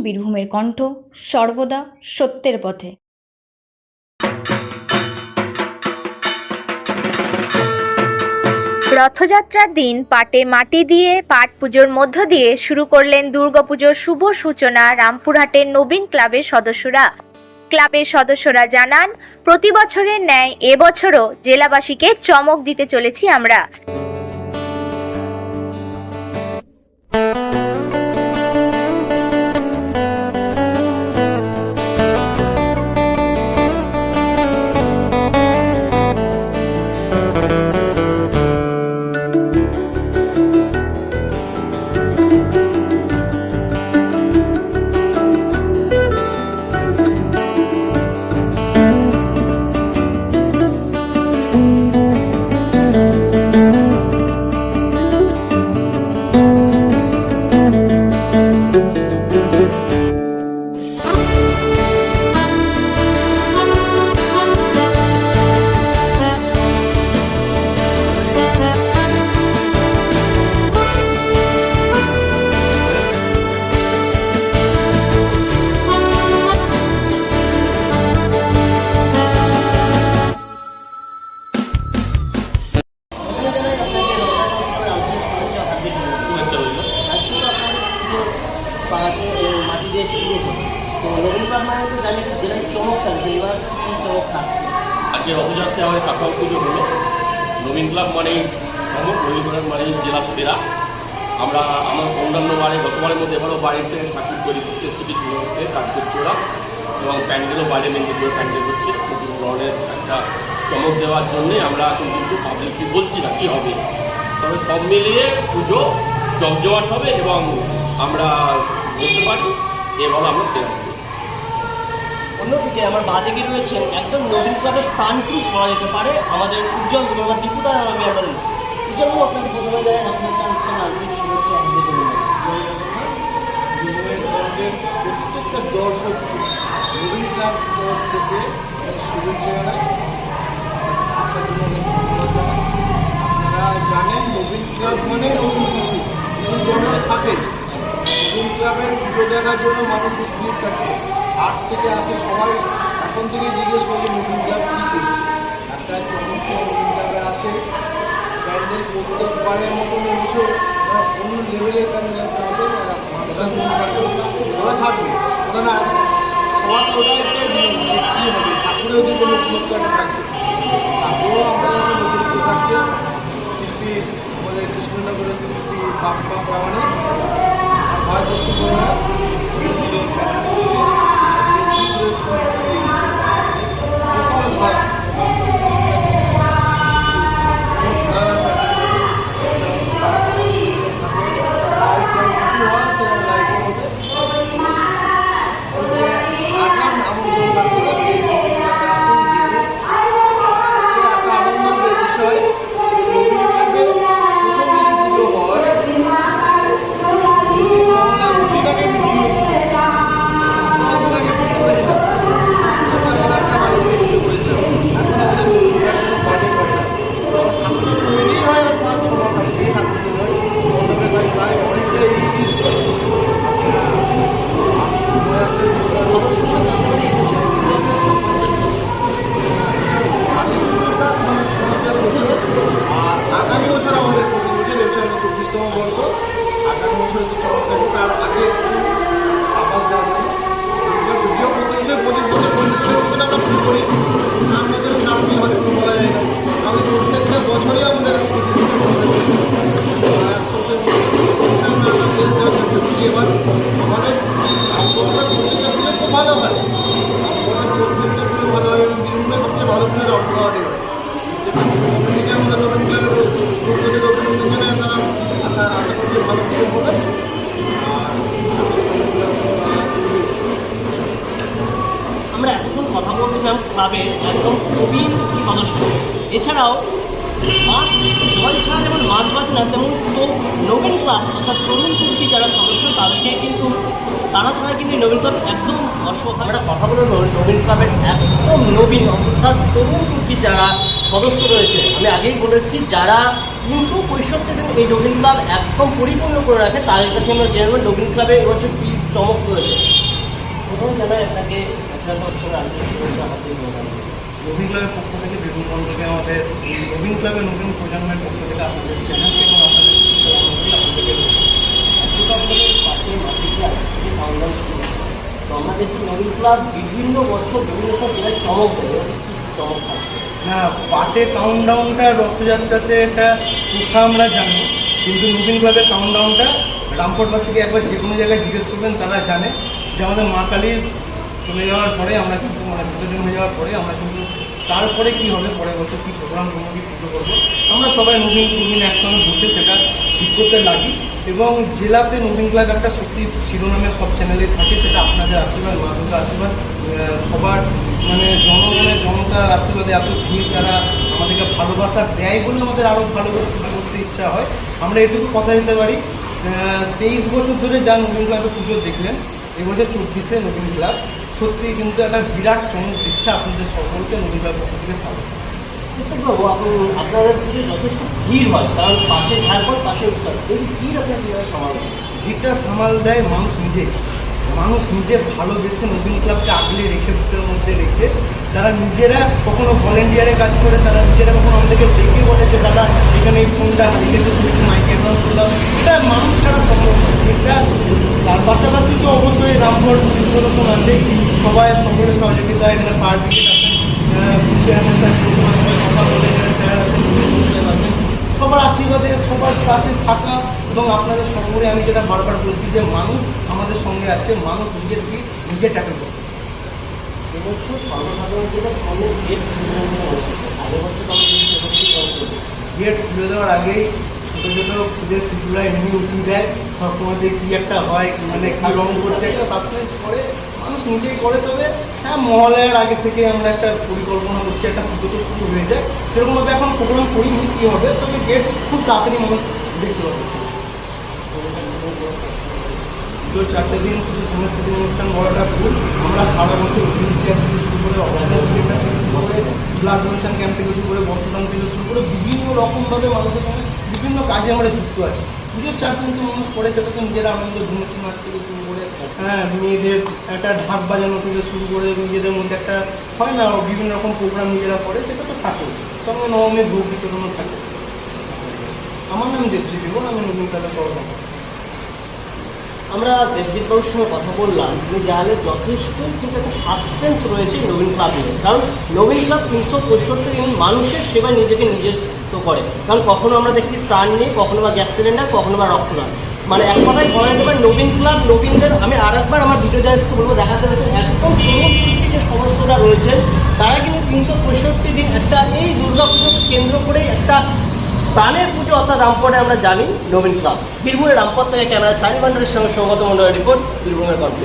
বীরভূমের কণ্ঠ, সর্বদা সত্যের পথে। রথযাত্রার দিন পাটে মাটি দিয়ে পাট পুজোর মধ্য দিয়ে শুরু করলেন দুর্গাপুজোর শুভ সূচনা রামপুরহাটের নবীন ক্লাবের সদস্যরা। ক্লাবের সদস্যরা জানান, প্রতি বছরের ন্যায় এবছরও জেলাবাসীকে চমক দিতে চলেছি আমরা। আজকে রথযাত্রা আমাদের কাকাও পুজো হলো। নবীন ক্লাব মানেই চমক, নবীন ক্লাব মানেই জেলার সেরা। আমরা আমার অন্যান্য বারে গতবারের মধ্যে এবারও বাড়িতে ঠাকুর তৈরি করতে স্কুটি শুরু করতে কাজ করছি ওরা, এবং প্যান্ডেলও বাইরে মেনটেন করে প্যান্ডেল করছে। নতুন ধরনের একটা চমক দেওয়ার জন্যে আমরা এখন কিন্তু পাবলিকলি বলছি না কী হবে, তবে সব মিলিয়ে পুজো জমজমাট হবে এবং আমরা বলতে পারি এবার আমরা সেরা। অন্যদিকে আমার বাদিকে রয়েছেন একদম নবীন ক্লাবের প্রাণ পুরুষ বলা যেতে পারে আমাদের উজ্জ্বল দুর্গা দীপুদা। আমি আমরা উজ্জ্বলবাবু, আপনাকে প্রথমে জানেন আপনার অনুষ্ঠান আন্তরিক শুভেচ্ছা আমাদের প্রত্যেকটা দর্শককে নবীন ক্লাব থেকে শুভেচ্ছা জানাই। আপনারা জানেন নবীন ক্লাব মানে নতুন কিছু জন্ম থাকে। নবীন ক্লাবের পুজো দেখার জন্য মানুষ ভিড় থাকে, আট থেকে আসে সবাই। এখন থেকে জিজ্ঞেস করি নবীন ক্লাব কী করছে। একটা চমৎকার নবীন ক্লাবে আছে প্যান্ডেল প্রত্যেকবারের মতো এবছর অন্য লেভেলের প্যান্ডেল একটা হবে। ওরা থাকবে, ওরা না ওরা কী হবে ঠাকুরেও যে কোনো নতুনত্ব থাকবে। ঠাকুরও আমাদের নতুনত্ব থাকছে। শিল্পী আমাদের কৃষ্ণনগরের শিল্পী বাপ্পা প্রামাণিক ভয় দত্ত আমরা এতক্ষণ কথা বলছিলাম ক্লাবের একদম নবীন সদস্য। এছাড়াও মাছ জল ছাড়া যেমন মাছ বাঁচে না, তেমন নবীন ক্লাব অর্থাৎ তরুণ তুর্কি যারা সদস্য তাদেরকে কিন্তু তারা ছাড়া কিন্তু নবীন ক্লাব একদম অসহায়। আমরা কথা বলে নবীন ক্লাবের একদম নবীন অর্থাৎ তরুণ তুর্কি যারা সদস্য রয়েছে, আমি আগেই বলেছি যারা 365 দিন এই নবীন ক্লাব একদম পরিপূর্ণ করে রাখে, তাদের কাছে আমরা জেনে নবীন ক্লাবে এবছর কী চমক রয়েছে। প্রথমে জানাই আপনাকে একটা বছর আন্তরিক শুভেচ্ছা আমাদের নবীন ক্লাবের পক্ষ থেকে বেগুন কণ্ঠকে আমাদের নবীন ক্লাবের নতুন প্রজন্মের পক্ষ থেকে আপনাদের চ্যানেলকে এবং আপনাদের আপনাদেরকে এতটা আমাদের পাশে মাটিতে আজ থেকে কাউন্টডাউন শুরু হয়েছে। তো আমরা দেখি নবীন ক্লাব বিভিন্ন বছর বিভিন্ন সব জেলায় চমক দেয়, এবার কি চমক থাকছে? না, পাটে কাউন্টডাউনটা রথযাত্রাতে একটা প্রথা আমরা জানি, কিন্তু নবীন ক্লাবের কাউন্টডাউনটা রামপুরবাসীকে একবার যে কোনো জায়গায় জিজ্ঞেস করবেন, তারা জানে যে আমাদের মা কালীর চলে যাওয়ার পরে আমরা কিন্তু বিসর্জন হয়ে যাওয়ার পরে আমরা কিন্তু তারপরে কী হবে, পরের বছর কী প্রোগ্রাম করবো, কী পুজো করবো, আমরা সবাই নবীন একসঙ্গে বসে সেটা ঠিক করতে লাগি। এবং জেলাতে নবীন ক্লাব একটা সত্যি শিরোনামে সব চ্যানেলে থাকে, সেটা আপনাদের আশীর্বাদ, মা দুর্গার আশীর্বাদ, সবার মানে জনতার আশীর্বাদে এত ভিড়, তারা আমাদেরকে ভালোবাসা দেয় বলে আমাদের আরও ভালো করতে ইচ্ছা হয়। আমরা এটুকু কথা দিতে পারি, 23 বছর ধরে যা নবীন ক্লাবে পুজো দেখলেন, এবছর 24-এ নবীন ক্লাব সত্যি কিন্তু একটা বিরাট চমক দিচ্ছে। আপনাদের সকলকে নবীন ক্লাবের পক্ষ থেকে স্বাগত। বাবু, আপনাদের পুজো যথেষ্ট ভিড় হয়, কারণ পাশে ঝাড়খণ্ড, পাশে উত্তর, এই ভিড় আপনার কীভাবে সামাল দেয়? ভিড়টা সামাল দেয় মানুষ নিজে ভালোবেসে নবীন ক্লাবকে আগলে রেখে, বুকের মধ্যে রেখে, তারা নিজেরা কখনো ভলেন্টিয়ারে কাজ করে, তারা নিজেরা কখনো আমাদেরকে ডেকে বলে যে দাদা এখানে এই ফোনটা হারিয়ে গেছে, তুমি একটু মাইকে অ্যানাউন্স করলাম। এটা মানুষ ছাড়া সম্ভব নয়। এটা তার পাশাপাশি তো অবশ্যই রামপুর পুলিশ প্রশাসন আছে, সবাই সকলের সহযোগিতা, এখানে ফায়ার ব্রিগেড আছেন, কথা বলে স্যার আছেন, সবার আশীর্বাদে সবার পাশে থাকা, এবং আপনাদের সকলে আমি যেটা বারবার বলছি যে মানুষ আমাদের সঙ্গে আছে, মানুষ নিজের ভিড় নিজে ট্যাকেল করবে। এবছর সর্বসাধারণ যেটা অনেক গেট আগের বছর গেট খুলে দেওয়ার আগেই ছোটো ছোটো খুদের শিশুরা এমনি উঠিয়ে দেয়, সবসময় যে কী একটা হয়, মানে কী রং করছে, একটা সাসপেন্স করে মানুষ নিজেই করে। তবে হ্যাঁ, মহালয়ার আগে থেকে আমরা একটা পরিকল্পনা করছি, একটা পুজো তো শুরু হয়ে যায়, সেরকমভাবে এখন প্রোগ্রাম করিনি কী হবে, তবে গেট খুব তাড়াতাড়ি মানুষ দেখতে পাবে। পুজোর 4টে দিন শুধু সাংস্কৃতিক অনুষ্ঠান বলাটা ভুল, আমরা সারা বছর হুইল চেয়ার থেকে শুরু করে অপারেশন থিয়েটার থেকে শুরু করে ব্লাড ডোনেশন ক্যাম্প থেকে শুরু করে বস্ত্রদান থেকে শুরু করে বিভিন্ন রকমভাবে মানুষের সঙ্গে বিভিন্ন কাজে আমরা যুক্ত আছি। পুজোর 4 দিন তো মানুষ করে, সেটা তো নিজেরা আনন্দ, ধুমুকি নাচ থেকে শুরু করে, হ্যাঁ, মেয়েদের একটা ঢাক বাজানো থেকে শুরু করে নিজেদের মধ্যে একটা হয় না বিভিন্ন রকম প্রোগ্রাম নিজেরা করে, সেটা তো থাকে, সঙ্গে নবমীর ভোগ বিতরণও থাকে। আমার নাম দেবজিৎ দেবন, আমি নবীন ক্লাবের সহসভাপতি। আমরা দেবজিৎ বাবুর সঙ্গে কথা বললাম, তিনি জানালে যথেষ্ট কিন্তু একটা সাসপেন্স রয়েছে নবীন ক্লাব নিয়ে, কারণ নবীন ক্লাব 365 দিন মানুষের সেবায় নিজেকে তো করে। কারণ কখনো আমরা দেখছি ত্রাণ নিয়ে, কখনো বা গ্যাস সিলিন্ডার, কখনো বা রক্তদান, মানে এক কথায় বলা যেতে পারে নবীন ক্লাব নবীনদের। আমি আরেকবার আমার ভিডিও জার্নালিস্টকে বলবো, দেখাতে হচ্ছে একদম তরুণ যে সদস্যরা রয়েছেন, তারা কিন্তু 365 দিন একটা এই দুর্গা পুজোকে কেন্দ্র করে একটা প্রাণের পুজো, অর্থাৎ রামপুরে আমরা জানি নবীন ক্লাব। বীরভূমের রামপুর থেকে ক্যামেরা সানি ভান্ডারের সঙ্গে সৌগত মন্ডলের রিপোর্ট, বীরভূমের কণ্ঠ।